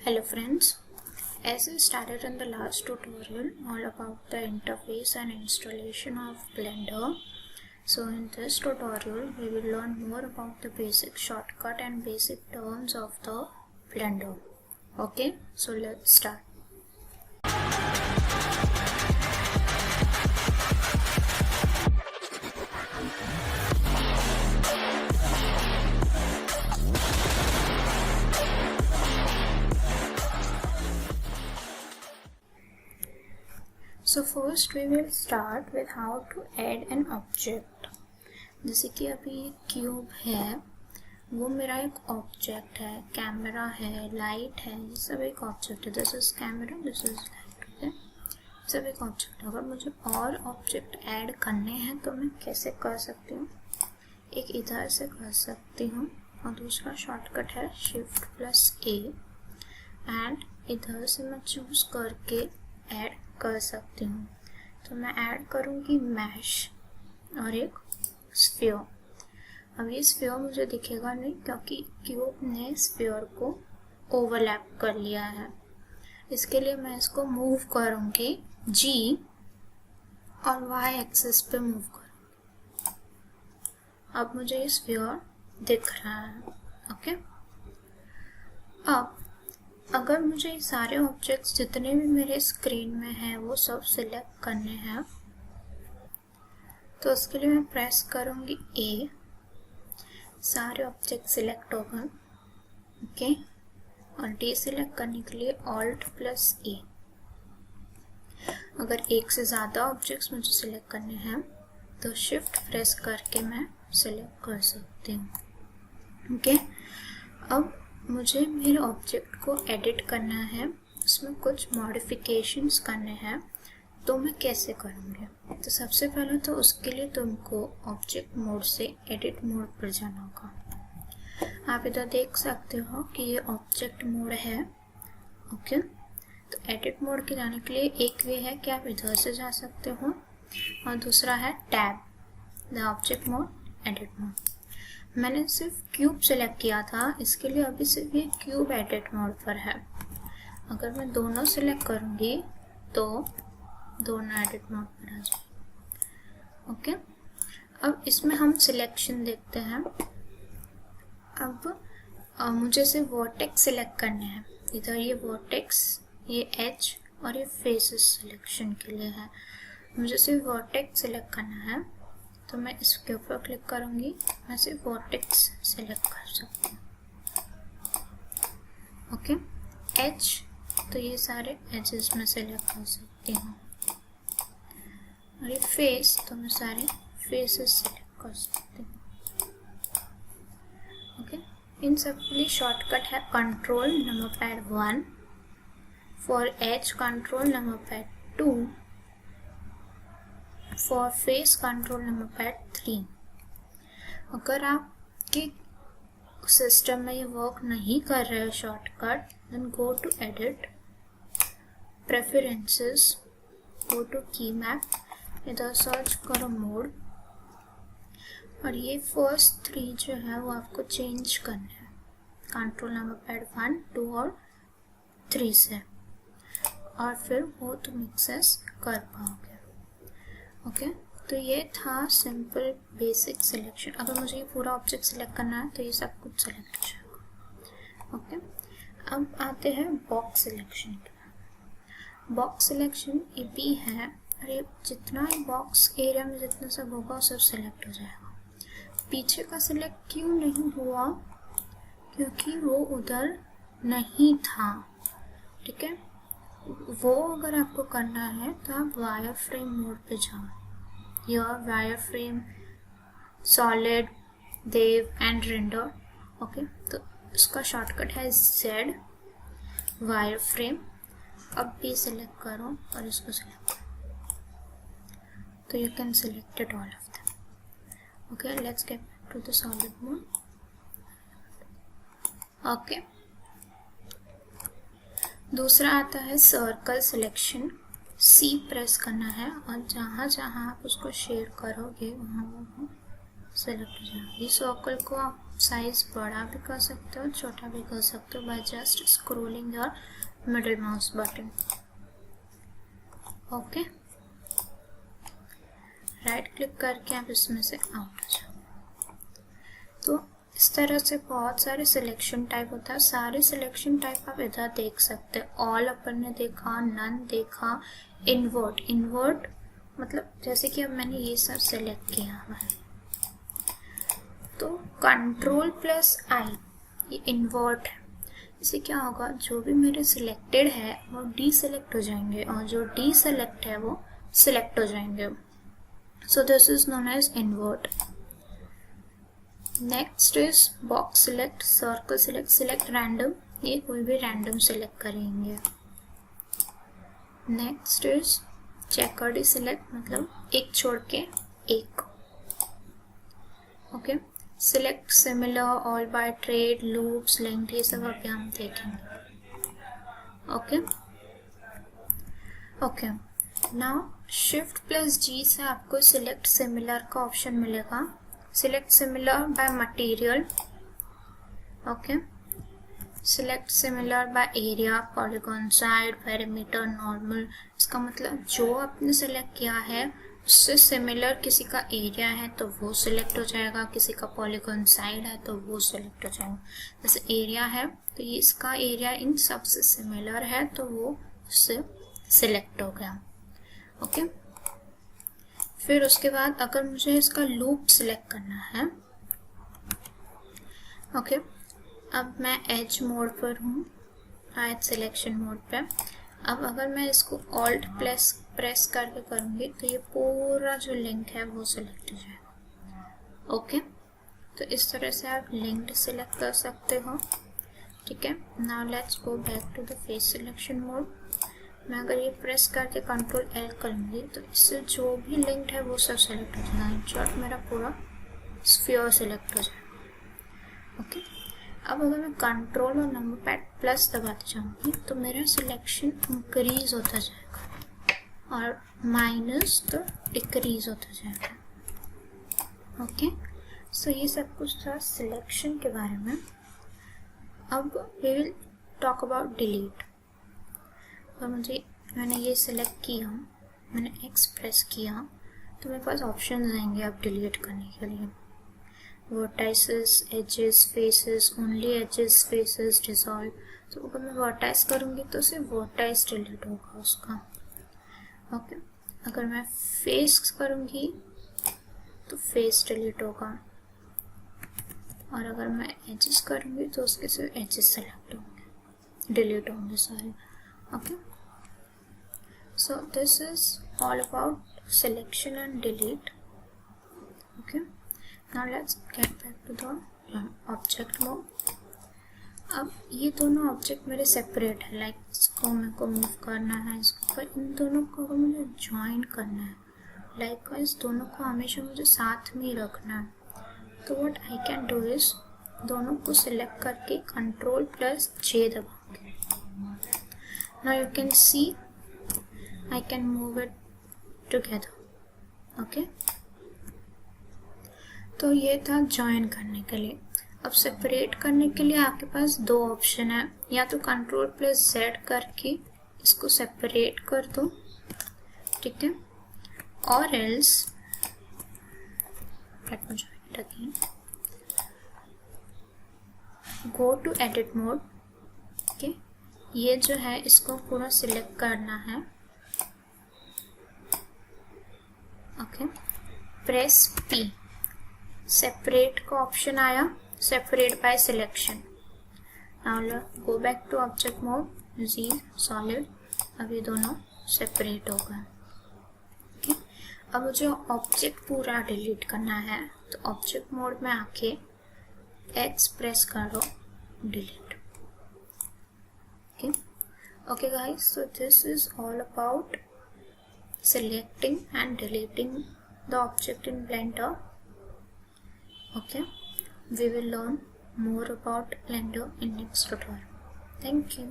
Hello friends, as we started in the last tutorial all about the interface and installation of Blender, so in this tutorial we will learn more about the basic shortcut and basic terms of the Blender. Okay, so let's start. So first we will start with how to add an object. जैसे कि अभी एक cube है, वो मेरा एक object है, camera है, लाइट है, ये सब एक ऑब्जेक्ट है. This is camera, this is light. Okay, सब एक ऑब्जेक्ट है. अगर मुझे और ऑब्जेक्ट ऐड करने हैं तो मैं कैसे कर सकती हूँ? एक इधर से कर सकती हूँ और दूसरा शॉर्टकट है Shift+A एंड इधर से मैं चूज करके ऐड कर सकती हूँ. तो मैं ऐड करूँगी मैश और एक स्फीयर. अब ये स्फीयर मुझे दिखेगा नहीं क्योंकि क्यूब ने स्फीयर को ओवरलैप कर लिया है. इसके लिए मैं इसको मूव करूँगी G और Y एक्सिस पे मूव करूँगी. अब मुझे ये स्फीयर दिख रहा है. ओके, अब अगर मुझे ये सारे ऑब्जेक्ट्स जितने भी मेरे स्क्रीन में हैं वो सब सिलेक्ट करने हैं तो उसके लिए मैं प्रेस करूँगी A. सारे ऑब्जेक्ट सिलेक्ट हो गए. ओके, और डीसिलेक्ट करने के लिए Alt+A. अगर एक से ज़्यादा ऑब्जेक्ट्स मुझे सिलेक्ट करने हैं तो शिफ्ट प्रेस करके मैं सिलेक्ट कर सकती हूँ. ओके, अब मुझे मेरे ऑब्जेक्ट को एडिट करना है, उसमें कुछ मॉडिफिकेशंस करने हैं, तो मैं कैसे करूँगी? तो सबसे पहले तो उसके लिए तुमको ऑब्जेक्ट मोड से एडिट मोड पर जाना होगा. आप इधर देख सकते हो कि ये ऑब्जेक्ट मोड है. ओके, तो एडिट मोड के जाने के लिए एक वे है कि आप इधर से जा सकते हो और दूसरा है tab, the object mode, edit mode. मैंने सिर्फ क्यूब सेलेक्ट किया था, इसके लिए अभी सिर्फ ये क्यूब एडिट मोड पर है. अगर मैं दोनों सेलेक्ट करूँगी तो दोनों एडिट मोड पर आ जाए. ओके, अब इसमें हम सिलेक्शन देखते हैं. अब मुझे सिर्फ वर्टेक्स सिलेक्ट करने हैं. इधर ये वर्टेक्स, ये एज और ये फेसेस सिलेक्शन के लिए है. मुझे सिर्फ वर्टेक्स सिलेक्ट करना है तो मैं इसके ऊपर क्लिक करूँगी. मैं सिर्फ वर्टेक्स सेलेक्ट कर सकती हूँ. ओके, एज, तो ये सारे एजेस में सेलेक्ट कर सकती हूँ. और ये फेस, तो मैं सारे फेसेस सेलेक्ट कर सकती हूँ. ओके, इन सब के लिए शॉर्टकट है Ctrl+1, for as Ctrl+2, for face Ctrl+3. अगर आपके सिस्टम में ये वर्क नहीं कर रहे हो shortcut, then go to edit, preferences, go to keymap, इधर सर्च करो मोड और ये फर्स्ट 3 जो है वो आपको चेंज करना है Ctrl+1, 2 और 3 से, और फिर वो तुम एक्सेस कर पाओगे. ओके, तो ये था सिंपल बेसिक सिलेक्शन. अगर मुझे ये पूरा ऑब्जेक्ट सिलेक्ट करना है तो ये सब कुछ सिलेक्ट हो जाएगा. ओके, अब आते हैं बॉक्स सिलेक्शन के. बॉक्स सिलेक्शन ये भी है, और ये जितना बॉक्स एरिया में जितना सब होगा वो सब सिलेक्ट हो जाएगा. पीछे का सिलेक्ट क्यों नहीं हुआ? क्योंकि वो उधर नहीं था. ठीक है, वो अगर आपको करना है तो आप वायर फ्रेम मोड पे जाओ. Your wire frame, solid, wave and render. Okay, तो इसका शॉर्टकट है Z, वायर फ्रेम. अब भी सिलेक्ट करो और इसको सिलेक्ट करो तो you can select it all of them. Okay, let's get back to the solid mode. Okay, दूसरा आता है सर्कल सिलेक्शन. C प्रेस करना है और जहाँ जहाँ आप उसको शेड करोगे वहाँ वो सेलेक्ट हो जाएगा. इस सर्कल को आप साइज बड़ा भी कर सकते हो, छोटा भी कर सकते हो by just scrolling your middle mouse button. Okay, right click करके आप इसमें से आउट हो जाओ। तो इस तरह से बहुत सारे सिलेक्शन टाइप होता है। सारे सिलेक्शन टाइप आप इधर देख सकते हैं। ऑल अपन ने देखा, नन देखा, इन्वर्ट। इन्वर्ट मतलब जैसे कि अब मैंने ये सब सेलेक्ट किया हुआ है, तो कंट्रोल प्लस आई ये इन्वर्ट है। इससे क्या होगा, जो भी मेरे सिलेक्टेड है वो डीसेलेक्ट हो जाएंगे और जो डीसेलेक्ट है वो सिलेक्ट हो जाएंगे। So this is known as invert. Next is box select, circle select, select random, ये कोई भी रैंडम सिलेक्ट करेंगे। नेक्स्ट इज चेकर्ड सिलेक्ट, मतलब एक छोड़ के एक। Okay, select similar, all by trade, loops, length, ये सब अभी हम देखेंगे। Okay okay, now shift plus G से आपको सिलेक्ट सिमिलर का ऑप्शन मिलेगा। Select similar by material, okay, select similar by area, polygon, side, perimeter, normal. इसका मतलब जो आपने सिलेक्ट किया है उससे सिमिलर किसी का एरिया है तो वो सिलेक्ट हो जाएगा, किसी का पॉलीगॉन साइड है तो वो सिलेक्ट हो जाएगा। जैसे एरिया है तो ये इसका एरिया इन सब से सिमिलर है तो वो उससे सिलेक्ट हो गया। ओके, फिर उसके बाद अगर मुझे इसका लूप सिलेक्ट करना है, ओके, अब मैं एज मोड पर हूँ, आयत सिलेक्शन मोड पे। अब अगर मैं इसको ऑल्ट प्रेस करके करूँगी तो ये पूरा जो लिंक है वो सिलेक्ट हो जाएगा। ओके, तो इस तरह से आप लिंक सिलेक्ट कर सकते हो। ठीक है, now let's go back to the face selection mode. मैं अगर ये प्रेस करके कंट्रोल एल करूँगी तो इससे जो भी लिंक है वो सब सिलेक्ट हो जाएगा। इन शॉर्ट मेरा पूरा स्फीयर सिलेक्ट हो जाएगा। ओके, अब अगर मैं कंट्रोल और नंबर पैड प्लस दबाते जाऊँगी तो मेरा सिलेक्शन इंक्रीज होता जाएगा और माइनस तो डिक्रीज होता जाएगा। ओके, सो ये सब कुछ था सिलेक्शन के बारे में। अब we will talk about delete. और मैंने ये सिलेक्ट किया, मैंने एक्स प्रेस किया तो मेरे पास ऑप्शन आएंगे अब डिलीट करने के लिए। Vertices, edges, faces, only edges, faces, dissolve. तो अगर मैं वर्टाइस करूँगी तो सिर्फ वर्टाइस डिलीट होगा उसका। ओके, अगर मैं फेस करूँगी तो फेस डिलीट होगा और अगर मैं एजेस करूँगी तो उसके सिर्फ एजेस सेलेक्ट होंगे, डिलीट होंगे सारे। Okay, so this is all about selection and delete. Okay, now let's get back to the object mode. अब ये दोनों ऑब्जेक्ट मेरे सेपरेट है, लाइक इसको मेरे को मूव करना है, इसको, पर इन दोनों को मुझे ज्वाइन करना है, लाइक इस दोनों को हमेशा मुझे साथ में ही रखना है। तो what I can do is दोनों को सिलेक्ट करके कंट्रोल प्लस जे दबाऊंगी। Now you can see I can move it together. Okay? तो ये था ज्वाइन करने के लिए। अब सेपरेट करने के लिए आपके पास दो ऑप्शन है, या तो कंट्रोल प्लस जेड करके इसको सेपरेट कर दो, ठीक है, और else let me join it again, go to edit mode. Okay, ये जो है इसको पूरा सिलेक्ट करना है। ओके, प्रेस P, सेपरेट का ऑप्शन आया, separate by selection. Now go back to object mode, G solid, अब ये दोनों सेपरेट हो गए। ओके, अब मुझे ऑब्जेक्ट पूरा डिलीट करना है तो ऑब्जेक्ट मोड में आके X प्रेस करो, delete. Okay guys, so this is all about selecting and deleting the object in Blender. Okay, we will learn more about Blender in next tutorial. Thank you.